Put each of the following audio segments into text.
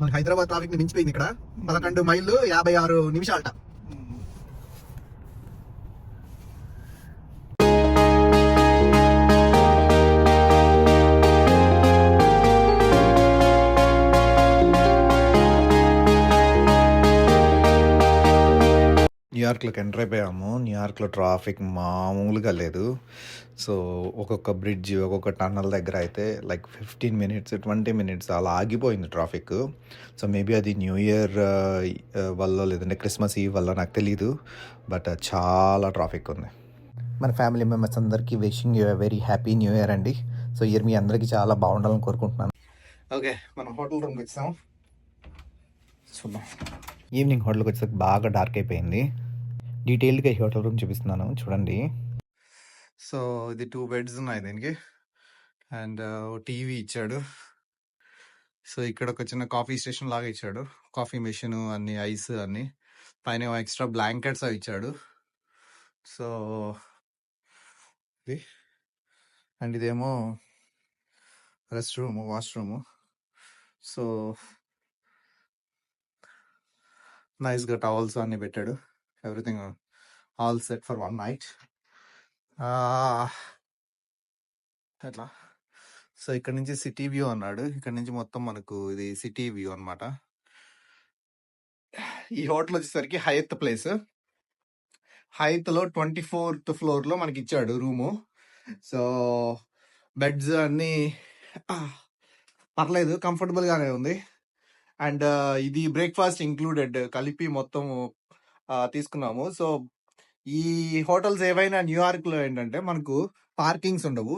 మనకి హైదరాబాద్ ట్రాఫిక్ ని మించిపోయింది ఇక్కడ. 11 మైళ్ళు 56 నిమిషాలట. న్యూయార్క్లోకి ఎంటర్ అయిపోయాము. న్యూయార్క్లో ట్రాఫిక్ మామూలుగా లేదు. సో ఒక్కొక్క బ్రిడ్జ్, ఒక్కొక్క టన్నల్ దగ్గర అయితే లైక్ 15 మినిట్స్ 20 మినిట్స్ అలా ఆగిపోయింది ట్రాఫిక్. సో మేబీ అది న్యూ ఇయర్ వల్ల లేదంటే క్రిస్మస్ ఈవ్ వల్ల నాకు తెలీదు. బట్ చాలా ట్రాఫిక్ ఉంది. మన ఫ్యామిలీ మెంబర్స్ అందరికీ wishing you very happy new year అండి. సో ఇయర్ మీ అందరికీ చాలా బాగుండాలని కోరుకుంటున్నాను. ఓకే, మనం హోటల్ రూమ్కి వచ్చాం. చూద్దాం. ఈవినింగ్ హోటల్కి వచ్చేసరికి బాగా డార్క్ అయిపోయింది. డీటెయిల్డ్గా ఈ హోటల్ రూమ్ చూపిస్తున్నాను చూడండి. సో ఇది 2 బెడ్స్ ఉన్నాయి దీనికి. అండ్ టీవీ ఇచ్చాడు. సో ఇక్కడ ఒక చిన్న కాఫీ స్టేషన్ లాగా ఇచ్చాడు. కాఫీ మెషిన్ అన్ని, ఐస్ అన్ని, పైన ఎక్స్ట్రా బ్లాంకెట్స్ అవి ఇచ్చాడు. సో ఇది అండ్ ఇదేమో రెస్ట్ రూమ్, వాష్రూమ్. సో నైస్గా టవల్స్ అన్ని పెట్టాడు. Everything all set for 1 night. అట్లా. సో ఇక్కడ నుంచి సిటీ వ్యూ అన్నాడు. ఇక్కడ నుంచి మొత్తం మనకు ఇది సిటీ వ్యూ అనమాట. ఈ హోటల్ వచ్చేసరికి హయత్ ప్లేస్. హయత్లో 24th ఫ్లోర్లో మనకి ఇచ్చాడు రూము. సో బెడ్స్ అన్నీ పర్లేదు, కంఫర్టబుల్గానే ఉంది. అండ్ ఇది బ్రేక్ఫాస్ట్ ఇంక్లూడెడ్ కలిపి మొత్తం తీసుకున్నాము. సో ఈ హోటల్స్ ఏవైనా న్యూయార్క్లో ఏంటంటే మనకు పార్కింగ్స్ ఉండవు.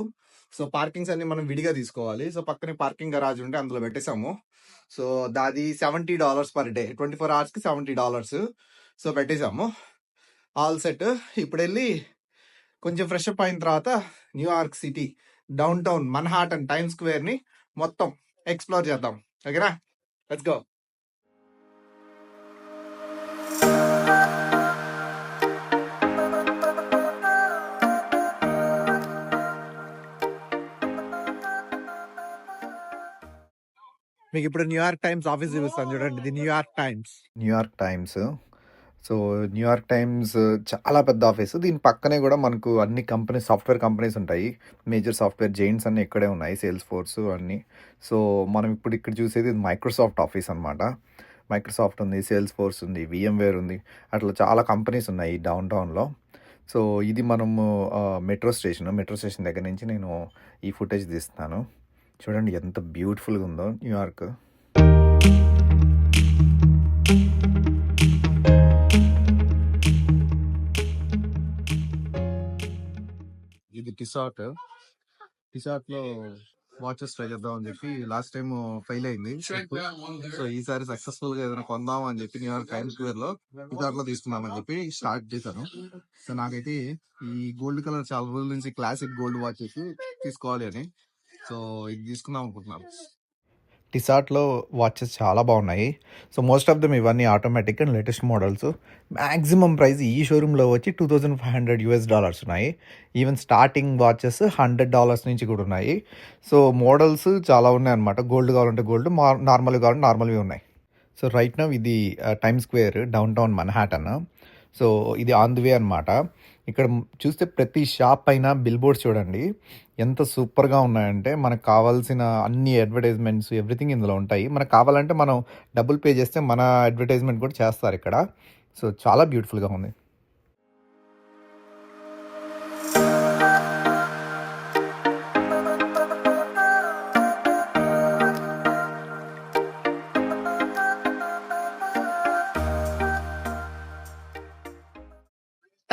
సో పార్కింగ్స్ అన్ని మనం విడిగా తీసుకోవాలి. సో పక్కనే పార్కింగ్ గరాజ్ ఉంటే అందులో పెట్టేసాము. సో దాది $70 పర్ డే, 24 hours $70. సో పెట్టేసాము, ఆల్ సెట్. ఇప్పుడు వెళ్ళి కొంచెం ఫ్రెష్ అప్ అయిన తర్వాత New York city downtown Manhattan time square ని మొత్తం ఎక్స్ప్లోర్ చేద్దాం. ఓకేనా, లెట్స్ గో. మీకు ఇప్పుడు న్యూయార్క్ టైమ్స్ ఆఫీస్ చూపిస్తాను చూడండి. ఇది New York times. So New York times చాలా పెద్ద ఆఫీసు. దీని పక్కనే కూడా మనకు అన్ని కంపెనీస్, సాఫ్ట్వేర్ కంపెనీస్ ఉంటాయి. మేజర్ సాఫ్ట్వేర్ జైంట్స్ అన్నీ ఇక్కడే ఉన్నాయి, సేల్స్ ఫోర్స్ అన్నీ. సో మనం ఇప్పుడు ఇక్కడ చూసేది మైక్రోసాఫ్ట్ ఆఫీస్ అనమాట. మైక్రోసాఫ్ట్ ఉంది, సేల్స్ ఫోర్స్ ఉంది, VMware ఉంది, అట్లా చాలా కంపెనీస్ ఉన్నాయి డౌన్ టౌన్లో. సో ఇది మనము మెట్రో స్టేషన్ దగ్గర నుంచి నేను ఈ ఫుటేజ్ తీస్తున్నాను. చూడండి ఎంత బ్యూటిఫుల్గా ఉందో న్యూయార్క్. ఇది టిసాట్ లో వాచెస్ ట్రై చేద్దాం అని చెప్పి లాస్ట్ టైం ఫెయిల్ అయింది. సో ఈసారి సక్సెస్ఫుల్ గా ఏదైనా కొందాం అని చెప్పి న్యూయార్క్ టైమ్ స్క్వేర్ లో టిసాట్ లో తీసుకుందామని చెప్పి స్టార్ట్ చేశాను. సో నాకైతే ఈ గోల్డ్ కలర్ చాలా రోజుల నుంచి క్లాసిక్ గోల్డ్ వాచెస్ తీసుకోవాలి అని, సో ఇది తీసుకుందాం అనుకుంటున్నాను. టిసాట్లో వాచెస్ చాలా బాగున్నాయి. సో మోస్ట్ ఆఫ్ దమ్ ఇవన్నీ automatic and latest models. Maximum price ఈ షోరూంలో వచ్చి $2,500 ఉన్నాయి. ఈవెన్ స్టార్టింగ్ వాచెస్ $100 నుంచి కూడా ఉన్నాయి. సో మోడల్స్ చాలా ఉన్నాయి అనమాట. గోల్డ్ కావాలంటే గోల్డ్, నార్మల్ కావాలంటే నార్మల్వి ఉన్నాయి. సో రైట్ నౌ ఇది time square down town Manhattan. So ఇది ఆన్ ది వే అనమాట. ఇక్కడ చూస్తే ప్రతి షాప్ పైన బిల్ బోర్డ్స్ చూడండి ఎంత సూపర్గా ఉన్నాయంటే, మనకు కావాల్సిన అన్ని అడ్వర్టైజ్మెంట్స్ ఎవ్రీథింగ్ ఇందులో ఉంటాయి. మనకు కావాలంటే మనం డబ్బులు పే చేస్తే మన అడ్వర్టైజ్మెంట్ కూడా చేస్తారు ఇక్కడ. సో చాలా బ్యూటిఫుల్గా ఉంది.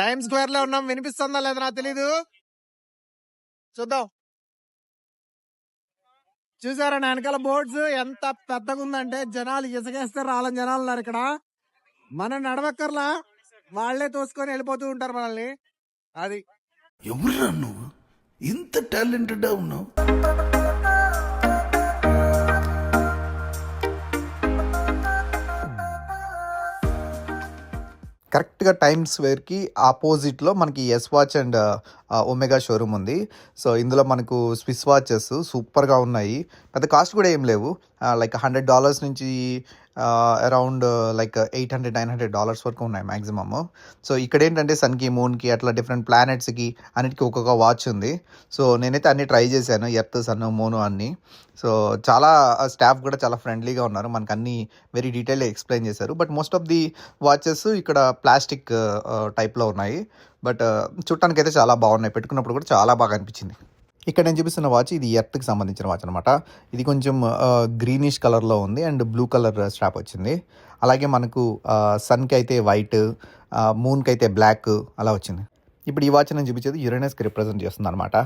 టైమ్ స్క్వేర్ లో ఉన్నాం. వినిపిస్తుందా లేదా నాకు తెలీదు, చూద్దాం. చూసారా నా వెనకాల బోర్డ్స్ ఎంత పెద్దగా ఉందంటే, జనాలు ఇసుకేస్తే రాలని జనాలు ఉన్నారు ఇక్కడ. మనం నడవక్కర్లా, వాళ్లే తోసుకొని వెళ్ళిపోతూ ఉంటారు మనల్ని. అది ఎవరురా నువ్వు, ఇంత టాలెంటెడ్ ఉన్నావు? కరెక్ట్‌గా టైమ్స్ స్క్వేర్‌కి ఆపోజిట్‌లో మనకి yes watch and omega showroom ఉంది. సో, ఇందులో మనకు స్విస్ వాచెస్ సూపర్‌గా ఉన్నాయి. పెద్ద కాస్ట్ కూడా ఏం లేవు. లైక్ $100 నుంచి అరౌండ్ లైక్ $800, $900 వరకు ఉన్నాయి మాక్సిమమ్. సో, ఇక్కడేంటంటే సన్‌కి, మూన్‌కి అట్లా డిఫరెంట్ ప్లానెట్స్‌కి అన్నిటికి ఒక్కొక్క వాచ్ ఉంది. సో, నేనైతే అన్నీ ట్రై చేశాను. ఎర్త్, సన్, మూన్ అన్నీ. సో, చాలా స్టాఫ్ కూడా చాలా ఫ్రెండ్లీగా ఉన్నారు. మనకన్నీ వెరీ డీటెయిల్‌గా ఎక్స్‌ప్లెయిన్ చేశారు. But most of the watches ఇక్కడ ప్లాస్టిక్ టైప్‌లో ఉన్నాయి. బట్ చూడటానికైతే చాలా బాగున్నాయి. పెట్టుకున్నప్పుడు కూడా చాలా బాగా అనిపించింది. ఇక్కడ నేను చూపిస్తున్న వాచ్ ఇది ఎర్త్‌కి సంబంధించిన వాచ్ అనమాట. ఇది కొంచెం గ్రీనిష్ కలర్‌లో ఉంది అండ్ బ్లూ కలర్ స్ట్రాప్ వచ్చింది. అలాగే మనకు సన్‌కి అయితే వైట్, మూన్‌కి అయితే బ్లాక్ అలా వచ్చింది. ఇప్పుడు ఈ వాచ్ నేను చూపించేది యురేనస్‌కి రిప్రజెంట్ చేస్తుందనమాట.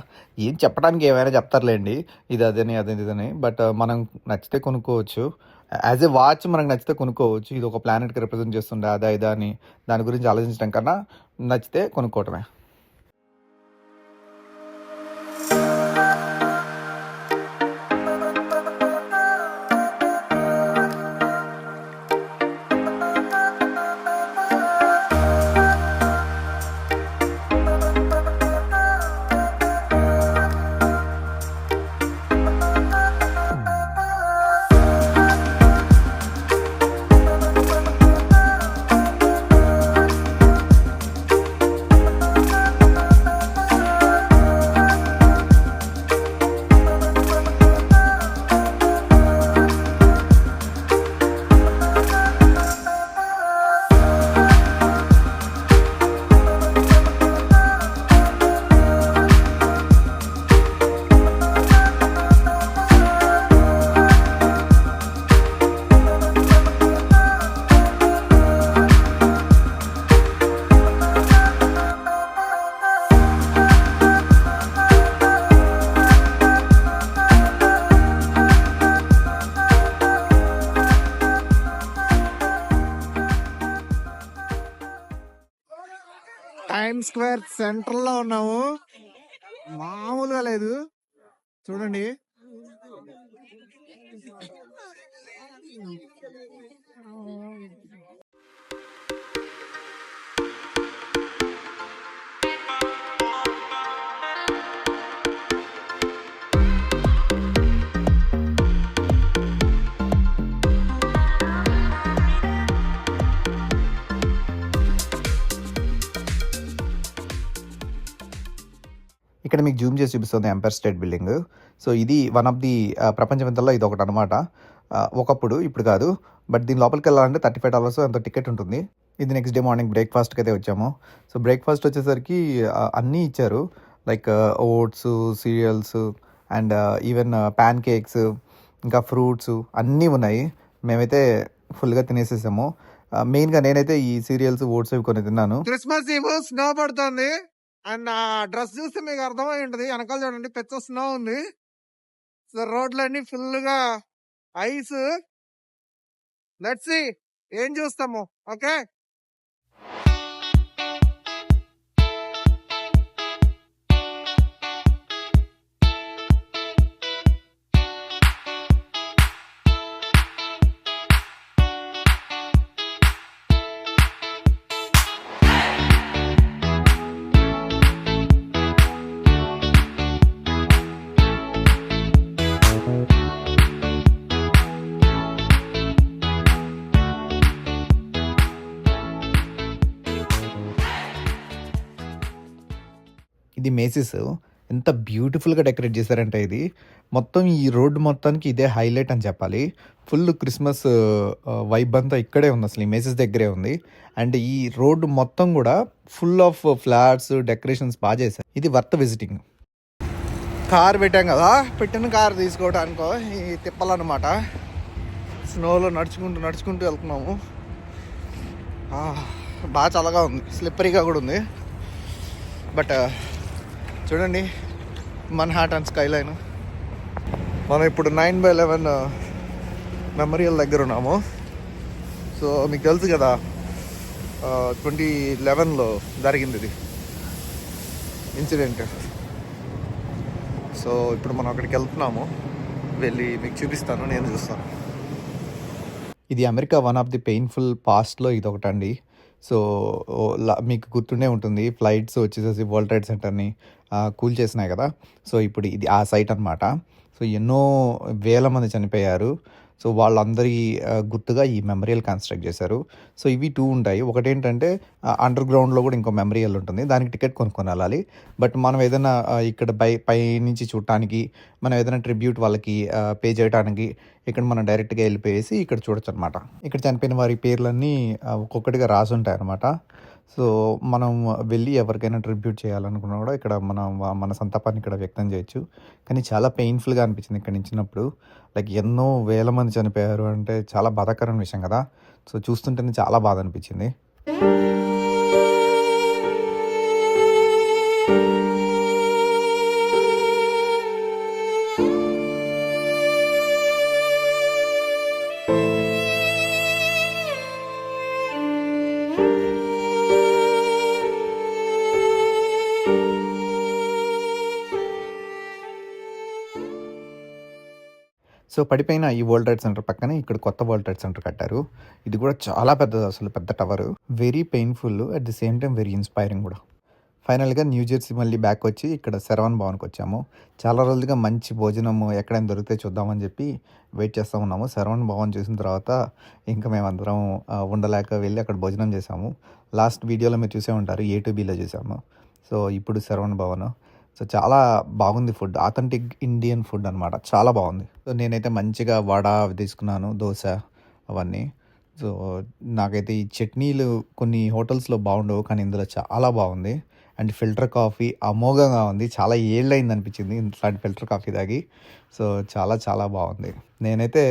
ఏం చెప్పడానికి ఏమైనా చెప్తారులేండి. ఇది అదని, అది ఇదని. బట్ మనం నచ్చితే కొనుక్కోవచ్చు. యాజ్ ఎ వాచ్ మనకు నచ్చితే కొనుక్కోవచ్చు. ఇది ఒక ప్లానెట్‌కి రిప్రజెంట్ చేస్తుండే అదా ఇదా అని దాని గురించి ఆలోచించడం కన్నా నచ్చితే కొనుక్కోవటమే. టైమ్ స్క్వేర్ సెంటర్ లో ఉన్నాము. మామూలుగా లేదు చూడండి. ఇక్కడ మీకు జూమ్ చేసి చూపిస్తుంది ఎంపైర్ స్టేట్ బిల్డింగ్. సో, ఇది వన్ ఆఫ్ ది ప్రపంచ వింతల్లో ఇది ఒకటి అనమాట. ఒకప్పుడు, ఇప్పుడు కాదు. బట్ దీని లోపలికి వెళ్ళాలంటే $35 ఎంతో టికెట్ ఉంటుంది. ఇది నెక్స్ట్ డే మార్నింగ్ బ్రేక్ఫాస్ట్కి అయితే వచ్చాము. సో, బ్రేక్ఫాస్ట్ వచ్చేసరికి అన్నీ ఇచ్చారు. Like oats, cereals and even pancakes, ఇంకా ఫ్రూట్స్ అన్నీ ఉన్నాయి. మేమైతే ఫుల్గా తినేసేసాము. మెయిన్గా నేనైతే ఈ సీరియల్స్, ఓట్స్ అవి కొన్ని తిన్నాను. క్రిస్మస్ ఈవ్ స్నో పడుతుంది. అండ్ ఆ డ్రెస్ చూస్తే మీకు అర్థమై ఉంటుంది. వెనకాల చూడండి పెద్ద స్నో ఉంది. సో రోడ్లన్నీ ఫుల్ గా ఐస్. లెట్స్ సీ ఏం చూస్తాము. ఓకే, ఇది మేసిస్. ఎంత బ్యూటిఫుల్గా డెకరేట్ చేశారంటే ఇది మొత్తం ఈ రోడ్డు మొత్తానికి ఇదే హైలైట్ అని చెప్పాలి. ఫుల్ క్రిస్మస్ వైబ్ అంతా ఇక్కడే ఉంది. అసలు ఈ మేసిస్ దగ్గరే ఉంది. అండ్ ఈ రోడ్డు మొత్తం కూడా ఫుల్ ఆఫ్ ఫ్లాట్స్, డెకరేషన్స్ బాగా చేశారు. ఇది వర్త్ విజిటింగ్. కార్ పెట్టాం కదా, పెట్టిన కార్ తీసుకోవడానికో ఈ తిప్పాలన్నమాట. స్నోలో నడుచుకుంటూ వెళ్తున్నాము. బాగా చల్లగా ఉంది, స్లిప్పరీగా కూడా ఉంది. బట్ చూడండి మన్హాటన్ స్కై లైన్. మనం ఇప్పుడు 9/11 మెమోరియల్ దగ్గర ఉన్నాము. సో మీకు తెలుసు కదా 2011లో జరిగింది ఇది ఇన్సిడెంట్. సో ఇప్పుడు మనం అక్కడికి వెళ్తున్నాము. వెళ్ళి మీకు చూపిస్తాను, నేను చూస్తాను. ఇది America one of the painful పాస్ట్లో ఇది ఒకటండి. సో, మీకు గుర్తుండే ఉంటుంది ఫ్లైట్స్ వచ్చేసేసి వరల్డ్ ట్రేడ్ సెంటర్‌ని కూల్చేసినాయి కదా! సో, ఇప్పుడు ఇది ఆ సైట్ అనమాట. సో, ఎన్నో వేల మంది చనిపోయారు. సో, వాళ్ళందరి గుర్తుగా ఈ మెమోరియల్ కన్‌స్ట్రక్ట్ చేశారు. సో, ఇవి 2 ఉంటాయి. ఒకటేంటంటే అండర్ గ్రౌండ్‌లో కూడా ఇంకో మెమోరియల్ ఉంటుంది. దానికి టికెట్ కొనుక్కొని వెళ్ళాలి. బట్ మనం ఏదైనా ఇక్కడ పైనుంచి చూడటానికి, మనం ఏదైనా ట్రిబ్యూట్ వాళ్ళకి పే చేయటానికి ఇక్కడ మనం డైరెక్ట్‌గా వెళ్ళిపోయేసి ఇక్కడ చూడొచ్చనమాట. ఇక్కడ చనిపోయిన వారి పేర్లన్నీ ఒక్కొక్కటిగా రాసుంటాయనమాట. సో, మనం వెళ్ళి ఎవరికైనా ట్రిబ్యూట్ చేయాలనుకున్నా కూడా ఇక్కడ మన సంతాపాన్ని ఇక్కడ వ్యక్తం చేయొచ్చు. కానీ చాలా పెయిన్‌ఫుల్‌గా అనిపించింది ఇక్కడ నించున్నప్పుడు. లైక్ ఎన్నో వేల మంది చనిపోయారు అంటే చాలా బాధాకరమైన విషయం కదా! సో, చూస్తుంటేనే చాలా బాధ అనిపించింది. సో, పడిపోయిన ఈ వరల్డ్ ట్రేడ్ సెంటర్ పక్కనే ఇక్కడ కొత్త వరల్డ్ ట్రేడ్ సెంటర్ కట్టారు. ఇది కూడా చాలా పెద్దది, అసలు పెద్ద tower. Very painful at the same time very inspiring కూడా. ఫైనల్‌గా న్యూ జెర్సీ మళ్ళీ బ్యాక్ వచ్చి ఇక్కడ శరవణ్ భవన్‌కి వచ్చాము. చాలా రోజులుగా మంచి భోజనము ఎక్కడైనా దొరికితే చూద్దామని చెప్పి వెయిట్ చేస్తూ ఉన్నాము. శరవణ్ భవన్ చూసిన తర్వాత ఇంకా మేమందరం ఉండలేక వెళ్ళి అక్కడ భోజనం చేసాము. లాస్ట్ వీడియోలో మీరు చూసే ఉంటారు, A2Bలో చూసాము. సో, ఇప్పుడు శరవణ్ భవన్. సో, చాలా బాగుంది ఫుడ్. ఆథెంటిక్ ఇండియన్ ఫుడ్ అనమాట. చాలా బాగుంది. సో, నేనైతే మంచిగా వడ అవి తీసుకున్నాను, దోస అవన్నీ. సో, నాకైతే ఈ చట్నీలు కొన్ని హోటల్స్‌లో బాగుండవు, కానీ ఇందులో చాలా బాగుంది. అండ్ ఫిల్టర్ కాఫీ అమోఘంగా ఉంది. చాలా ఏళ్ళయింది అనిపించింది ఇట్లాంటి ఫిల్టర్ కాఫీ తాగి. సో, చాలా చాలా బాగుంది. నేనైతే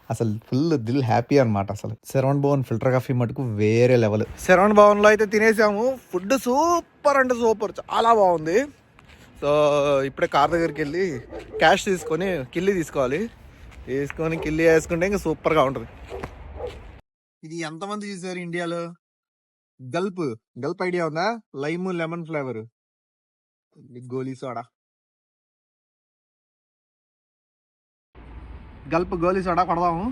అసలు ఫుల్ దిల్ హ్యాపీ అనమాట. అసలు శరవణ్ భవన్ ఫిల్టర్ కాఫీ మటుకు వేరే లెవెల్. శరవణ్ భవన్లో అయితే తినేసాము. ఫుడ్ సూపర్ అంటే సూపర్, చాలా బాగుంది. సో, ఇప్పుడే కార్ దగ్గరికి వెళ్ళి క్యాష్ తీసుకొని కిల్లి తీసుకోవాలి. తీసుకొని కిల్లి వేసుకుంటే ఇంకా సూపర్గా ఉంటుంది. ఇది ఎంతమంది చూసారు ఇండియాలో? గల్ప్ ఐడియా ఉందా? లైమ్ లెమన్ ఫ్లేవర్ గోలీ సోడా. గోలీ సోడా కొడదాము.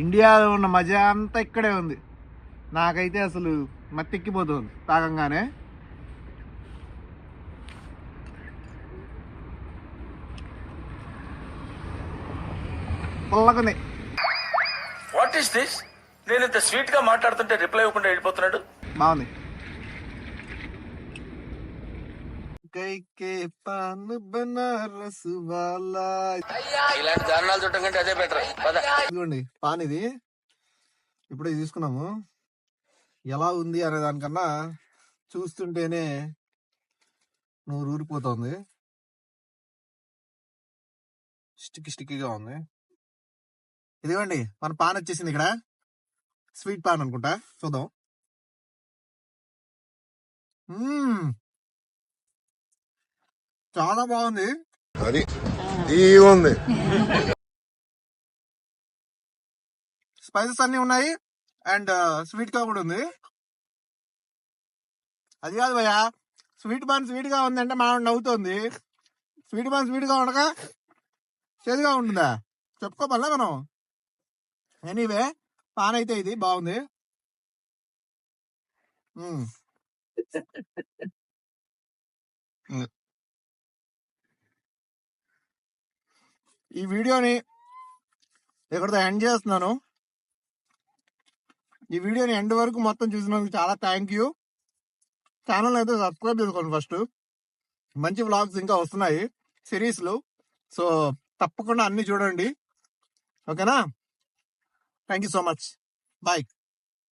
ఇండియాలో ఉన్న మజా అంతా ఇక్కడే ఉంది. నాకైతే అసలు మత్తెక్కిపోతుంది తాగంగానే. పుల్లగుంది. What is this? నేను ఇంత స్వీట్ గా మాట్లాడుతుంటే రిప్లై ఇవ్వకుండా వెళ్ళిపోతున్నాడు. బాగుంది. కైకే పాన్ బనారస్ వాలా. ఇలాంటి దారుణాలు చూడటం కంటే అదే బెటర్. ఇదిగోండి పాన్, ఇది ఇప్పుడే తీసుకున్నాము. ఎలా ఉంది అనే దానికన్నా చూస్తుంటేనే నోరు ఊరిపోతుంది. స్టిక్కీగా ఉంది. ఇదిగోండి మన పాన్ వచ్చేసింది. ఇక్కడ స్వీట్ పాన్ అనుకుంటా, చూద్దాం. చాలా బాగుంది. అది ఉంది. స్పైసెస్ అన్ని ఉన్నాయి అండ్ స్వీట్ గా కూడా ఉంది. అది కాదు భయ్యా, స్వీట్ పాన్ స్వీట్ గా ఉంది అంటే మా నవ్వుతుంది. స్వీట్ పాన్ స్వీట్ గా ఉండగా చేదుగా ఉంటుందా? చెప్పుకోమల్లా మనం. ఎనీవే, పాన్ అయితే ఇది బాగుంది. ఈ వీడియోని ఇక్కడితో ఎండ్ చేస్తున్నాను. ఈ వీడియోని ఎండ్ వరకు మొత్తం చూసినందుకు చాలా థ్యాంక్ యూ. ఛానల్ అయితే సబ్స్క్రైబ్ చేసుకోండి ఫస్ట్. మంచి వ్లాగ్స్ ఇంకా వస్తున్నాయి సిరీస్లు. సో, తప్పకుండా అన్ని చూడండి. ఓకేనా? Thank you so much. Bye.